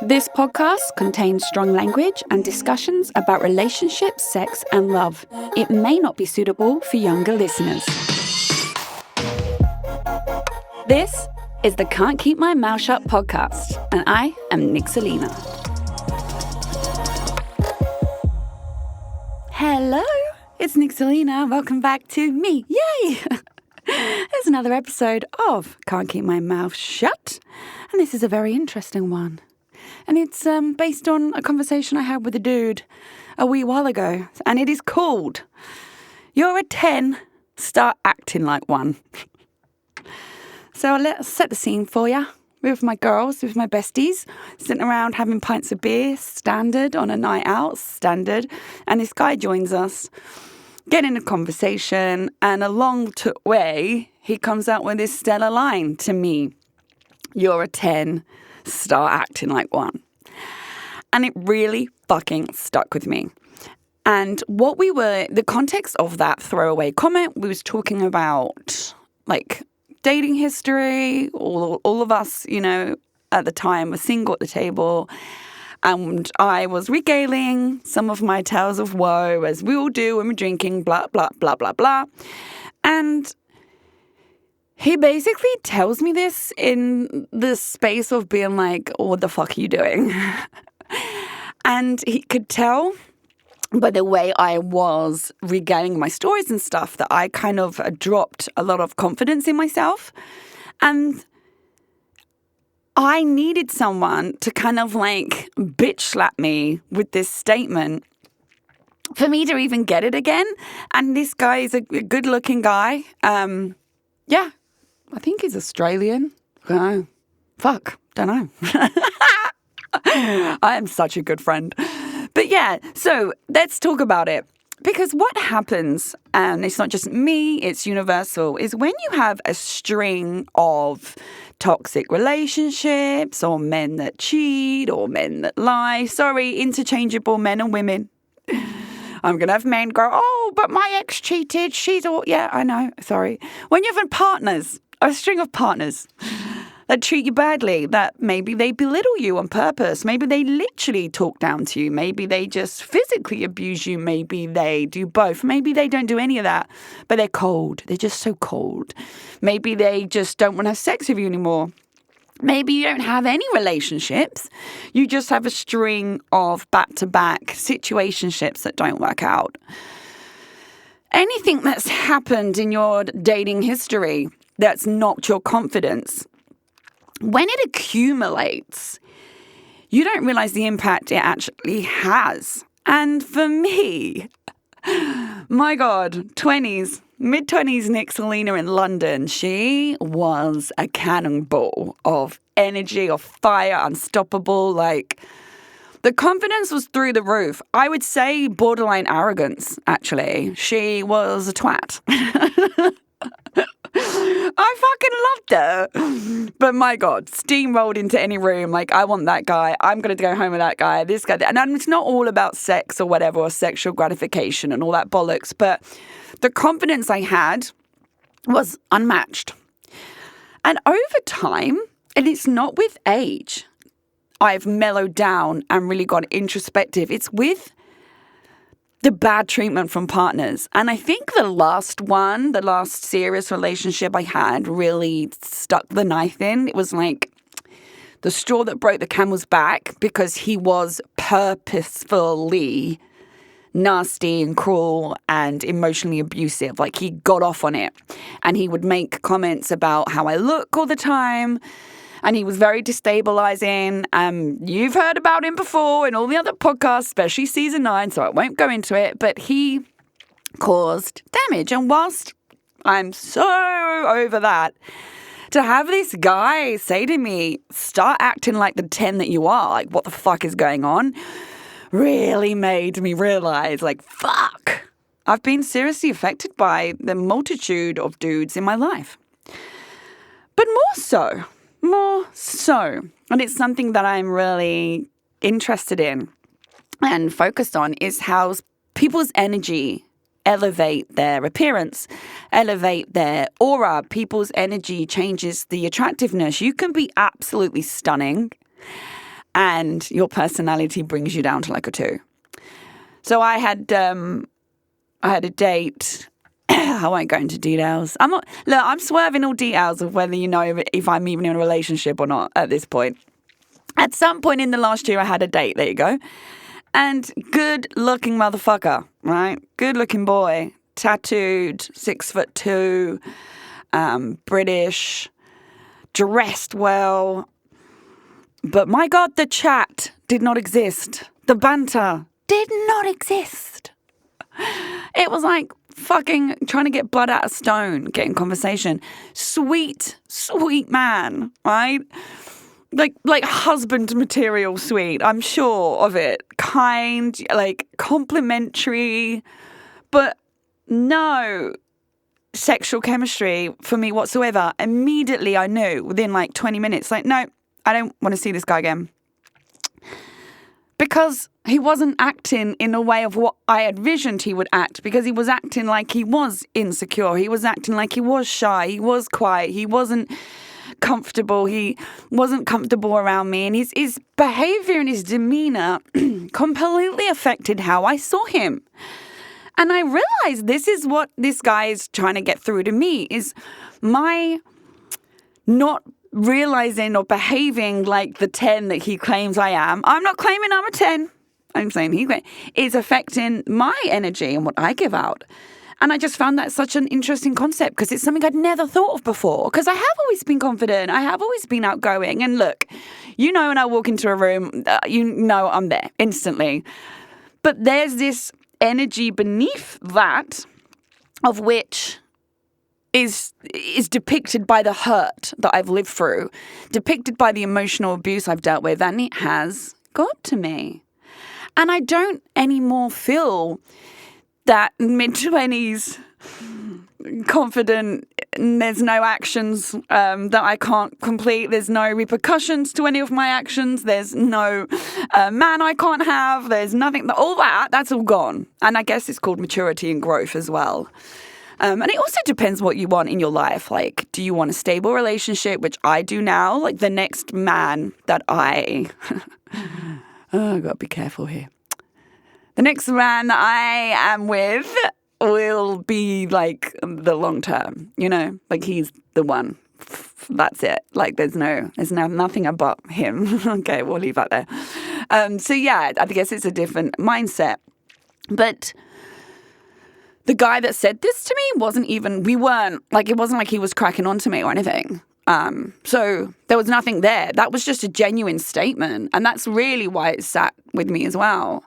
This podcast contains strong language and discussions about relationships, sex, and love. It may not be suitable for younger listeners. This is the Can't Keep My Mouth Shut podcast, and I am Nixalina. Hello, it's Nixalina. Welcome back to me. Yay! There's another episode of Can't Keep My Mouth Shut, and this is a very interesting one. And it's based on a conversation I had with a dude a wee while ago, and it is called "You're a 10, Start Acting Like One." So let's set the scene for you. With my girls, with my besties, sitting around having pints of beer, standard, on a night out, standard. And this guy joins us, getting a conversation, and along the way, he comes out with this stellar line to me: "You're a 10, start acting like one." And it really fucking stuck with me. And the context of that throwaway comment, we was talking about, like, dating history. All of us, at the time were single at the table. And I was regaling some of my tales of woe, as we all do when we're drinking, blah, blah, blah, blah, blah. And he basically tells me this in the space of being like, "What the fuck are you doing?" And he could tell by the way I was regaling my stories and stuff that I kind of dropped a lot of confidence in myself. And I needed someone to kind of like bitch slap me with this statement for me to even get it again. And this guy is a good looking guy. Yeah, I think he's Australian. Don't know. I am such a good friend. But yeah, so let's talk about it. Because what happens, and it's not just me, it's universal, is when you have a string of toxic relationships, or men that cheat, or men that lie. Sorry, interchangeable men and women. I'm going to have men go, "Oh, but my ex cheated. She's all..." Yeah, I know. Sorry. When you have partners, a string of partners that treat you badly, that maybe they belittle you on purpose. Maybe they literally talk down to you. Maybe they just physically abuse you. Maybe they do both. Maybe they don't do any of that, but they're cold. They're just so cold. Maybe they just don't want to have sex with you anymore. Maybe you don't have any relationships. You just have a string of back-to-back situationships that don't work out. Anything that's happened in your dating history that's knocked your confidence, when it accumulates, you don't realize the impact it actually has. And for me, my God, mid-20s Nixalina in London, she was a cannonball of energy, of fire, unstoppable. Like, the confidence was through the roof. I would say borderline arrogance, actually. She was a twat. I fucking loved her. But my God, steamrolled into any room. Like, I want that guy. I'm going to go home with that guy. This guy. And it's not all about sex or whatever, or sexual gratification and all that bollocks. But the confidence I had was unmatched. And over time, and it's not with age, I've mellowed down and really got introspective. It's with the bad treatment from partners. And I think the last serious relationship I had really stuck the knife in. It was like the straw that broke the camel's back, because he was purposefully nasty and cruel and emotionally abusive. Like, he got off on it. And he would make comments about how I look all the time. And he was very destabilizing. You've heard about him before in all the other podcasts, especially season 9, so I won't go into it. But he caused damage. And whilst I'm so over that, to have this guy say to me, "Start acting like the 10 that you are," like, what the fuck is going on, really made me realize, like, fuck, I've been seriously affected by the multitude of dudes in my life. But more so, and it's something that I'm really interested in and focused on, is how people's energy elevate their appearance, elevate their aura. People's energy changes the attractiveness. You can be absolutely stunning and your personality brings you down to like a 2. So I had a date. I won't go into details. I'm swerving all details of whether you know if I'm even in a relationship or not at this point. At some point in the last year, I had a date. There you go. And good-looking motherfucker, right? Good-looking boy, tattooed, 6'2", British, dressed well. But my God, the chat did not exist. The banter did not exist. It was like fucking trying to get blood out of stone, getting conversation. Sweet, sweet man, right? Like husband material sweet, I'm sure of it. Kind, like complimentary, but no sexual chemistry for me whatsoever. Immediately I knew within like 20 minutes, like, no, I don't want to see this guy again. Because he wasn't acting in a way of what I envisioned he would act, because he was acting like he was insecure. He was acting like he was shy. He was quiet. He wasn't comfortable. He wasn't comfortable around me. And his behavior and his demeanor completely affected how I saw him. And I realized this is what this guy is trying to get through to me, is my not realizing or behaving like the 10 that he claims I am. I'm not claiming I'm a 10. I'm saying he is affecting my energy and what I give out. And I just found that such an interesting concept, because it's something I'd never thought of before. Because I have always been confident. I have always been outgoing. And look, you know, when I walk into a room, you know I'm there instantly. But there's this energy beneath that, of which is depicted by the hurt that I've lived through, depicted by the emotional abuse I've dealt with, and it has got to me. And I don't anymore feel that mid-20s confident, there's no actions that I can't complete, there's no repercussions to any of my actions, there's no man I can't have, there's nothing, all that's all gone. And I guess it's called maturity and growth as well. And it also depends what you want in your life. Like, do you want a stable relationship, which I do now? Like, the next man that I... oh, I've got to be careful here. The next man I am with will be, like, the long term, you know? Like, he's the one. That's it. Like, there's nothing about him. Okay, we'll leave that there. So, yeah, I guess it's a different mindset. But... the guy that said this to me it wasn't like he was cracking on to me or anything. So there was nothing there. That was just a genuine statement. And that's really why it sat with me as well.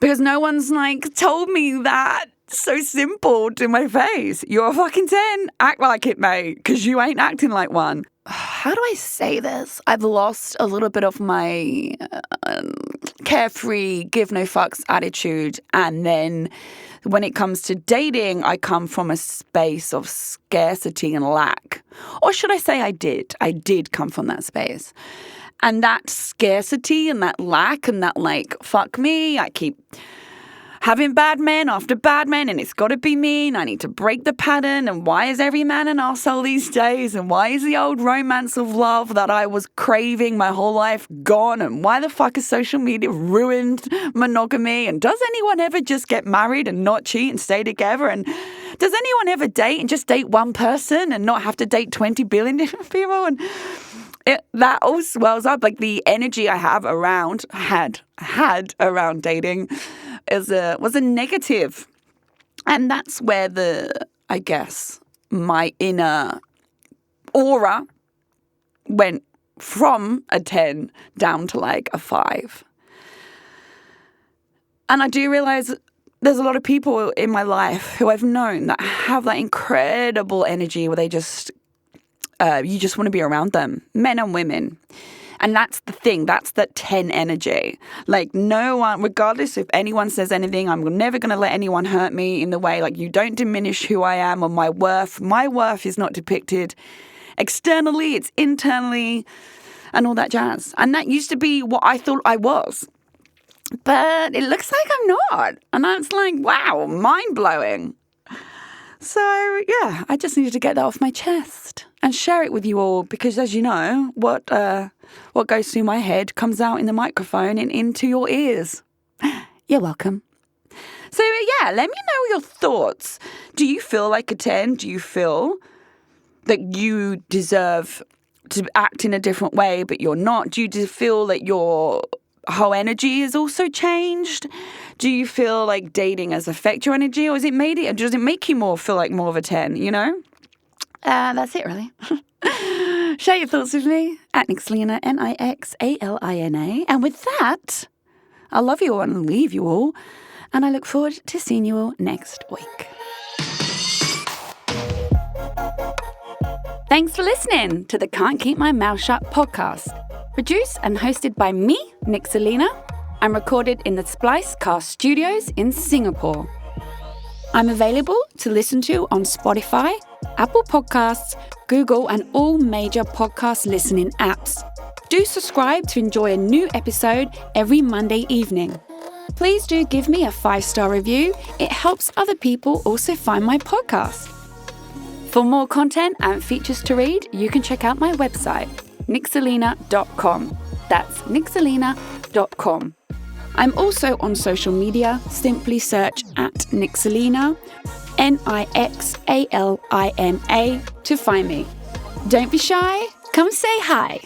Because no one's like told me that so simple to my face. You're a fucking 10. Act like it, mate, because you ain't acting like one. How do I say this? I've lost a little bit of my carefree, give no fucks attitude. And then when it comes to dating, I come from a space of scarcity and lack. Or should I say I did? I did come from that space. And that scarcity and that lack and that, like, fuck me, I keep having bad men after bad men, and it's got to be me, and I need to break the pattern, and why is every man an arsehole these days, and why is the old romance of love that I was craving my whole life gone, and why the fuck has social media ruined monogamy, and does anyone ever just get married and not cheat and stay together, and does anyone ever date and just date one person and not have to date 20 billion different people? And that all swells up, like the energy I have had around dating was a negative. And that's where I guess, my inner aura went from a 10 down to like a 5. And I do realize there's a lot of people in my life who I've known that have that incredible energy where they just, you just want to be around them, men and women. And that's the thing. That's that 10 energy. Like, no one, regardless if anyone says anything, I'm never going to let anyone hurt me in the way, like, you don't diminish who I am or my worth. My worth is not depicted externally. It's internally and all that jazz. And that used to be what I thought I was. But it looks like I'm not. And that's like, wow, mind-blowing. So, yeah, I just needed to get that off my chest and share it with you all because, as you know, what What goes through my head comes out in the microphone and into your ears. You're welcome. So yeah, let me know your thoughts. Do you feel like a 10? Do you feel that you deserve to act in a different way, but you're not? Do you feel that your whole energy is also changed? Do you feel like dating has affected your energy, or does it make you feel like more of a 10, you know? That's it, really. Share your thoughts with me at Nixalina, Nixalina. And with that, I love you all and leave you all. And I look forward to seeing you all next week. Thanks for listening to the Can't Keep My Mouth Shut podcast. Produced and hosted by me, Nixalina, and recorded in the Splice Cast Studios in Singapore. I'm available to listen to on Spotify, Apple Podcasts, Google, and all major podcast listening apps. Do subscribe to enjoy a new episode every Monday evening. Please do give me a 5-star review. It helps other people also find my podcast. For more content and features to read, you can check out my website, Nixalina.com. That's Nixalina.com. I'm also on social media. Simply search at Nixalina, Nixalina, to find me. Don't be shy. Come say hi.